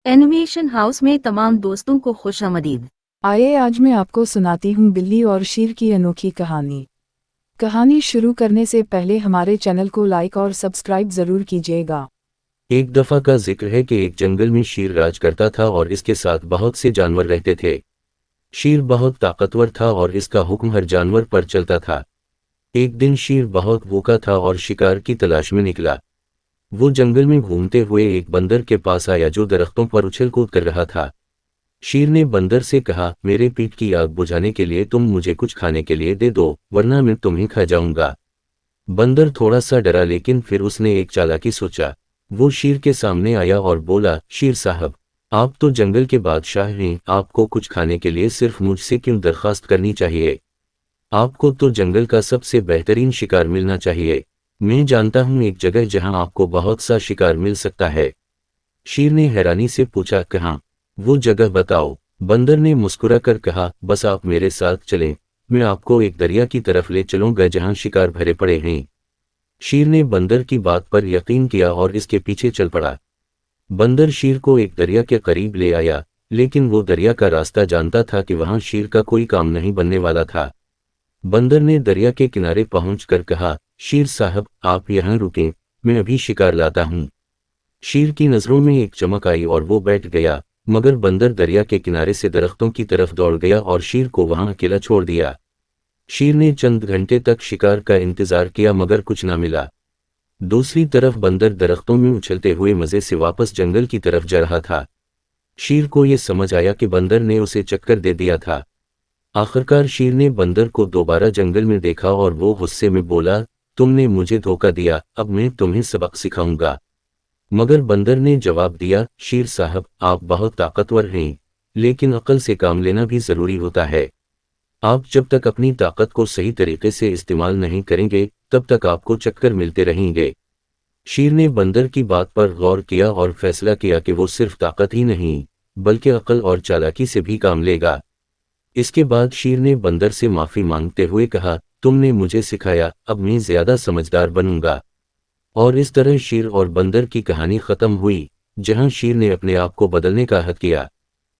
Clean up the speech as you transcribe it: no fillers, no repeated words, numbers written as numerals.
Animation house में तमाम दोस्तों को खुशामदीद। आइए आज मैं आपको सुनाती हूँ बिल्ली और शेर की अनोखी कहानी। कहानी शुरू करने से पहले हमारे चैनल को लाइक और सब्सक्राइब जरूर कीजिएगा। एक दफा का जिक्र है कि एक जंगल में शेर राज करता था और इसके साथ बहुत से जानवर रहते थे। शेर बहुत ताकतवर था और इसका हुक्म हर जानवर पर चलता था। एक दिन शेर बहुत भूखा था और शिकार की तलाश में निकला। वो जंगल में घूमते हुए एक बंदर के पास आया जो दरख्तों पर उछल कूद कर रहा था। शेर ने बंदर से कहा, मेरे पेट की आग बुझाने के लिए तुम मुझे कुछ खाने के लिए दे दो, वरना मैं तुम्हें खा जाऊंगा। बंदर थोड़ा सा डरा, लेकिन फिर उसने एक चालाकी सोचा। वो शेर के सामने आया और बोला, शेर साहब, आप तो जंगल के बादशाह हैं, आपको कुछ खाने के लिए सिर्फ मुझसे क्यों दरखास्त करनी चाहिए? आपको तो जंगल का सबसे बेहतरीन शिकार मिलना चाहिए। मैं जानता हूं एक जगह जहां आपको बहुत सा शिकार मिल सकता है। शेर ने हैरानी से पूछा, कहाँ? वो जगह बताओ। बंदर ने मुस्कुरा कर कहा, बस आप मेरे साथ चलें, मैं आपको एक दरिया की तरफ ले चलूंगा जहां शिकार भरे पड़े हैं। शेर ने बंदर की बात पर यकीन किया और इसके पीछे चल पड़ा। बंदर शेर को एक दरिया के करीब ले आया, लेकिन वो दरिया का रास्ता जानता था कि वहां शेर का कोई काम नहीं बनने वाला था। बंदर ने दरिया के किनारे पहुंचकर कहा, शेर साहब, आप यहाँ रुकें, मैं अभी शिकार लाता हूँ। शेर की नजरों में एक चमक आई और वो बैठ गया, मगर बंदर दरिया के किनारे से दरख्तों की तरफ दौड़ गया और शेर को वहां अकेला छोड़ दिया। शेर ने चंद घंटे तक शिकार का इंतजार किया, मगर कुछ ना मिला। दूसरी तरफ बंदर दरख्तों में उछलते हुए मजे से वापस जंगल की तरफ जा रहा था। शेर को यह समझ आया कि बंदर ने उसे चक्कर दे दिया था। आखिरकार शेर ने बंदर को दोबारा जंगल में देखा और वो गुस्से में बोला, तुमने मुझे धोखा दिया, अब मैं तुम्हें सबक सिखाऊंगा। मगर बंदर ने जवाब दिया, शेर साहब, आप बहुत ताकतवर हैं, लेकिन अक्ल से काम लेना भी जरूरी होता है। आप जब तक अपनी ताकत को सही तरीके से इस्तेमाल नहीं करेंगे, तब तक आपको चक्कर मिलते रहेंगे। शेर ने बंदर की बात पर गौर किया और फैसला किया कि वो सिर्फ ताकत ही नहीं, बल्कि अक्ल और चालाकी से भी काम लेगा। इसके बाद शेर ने बंदर से माफी मांगते हुए कहा, तुमने मुझे सिखाया, अब मैं ज्यादा समझदार बनूंगा। और इस तरह शेर और बंदर की कहानी खत्म हुई, जहां शेर ने अपने आप को बदलने का हद किया।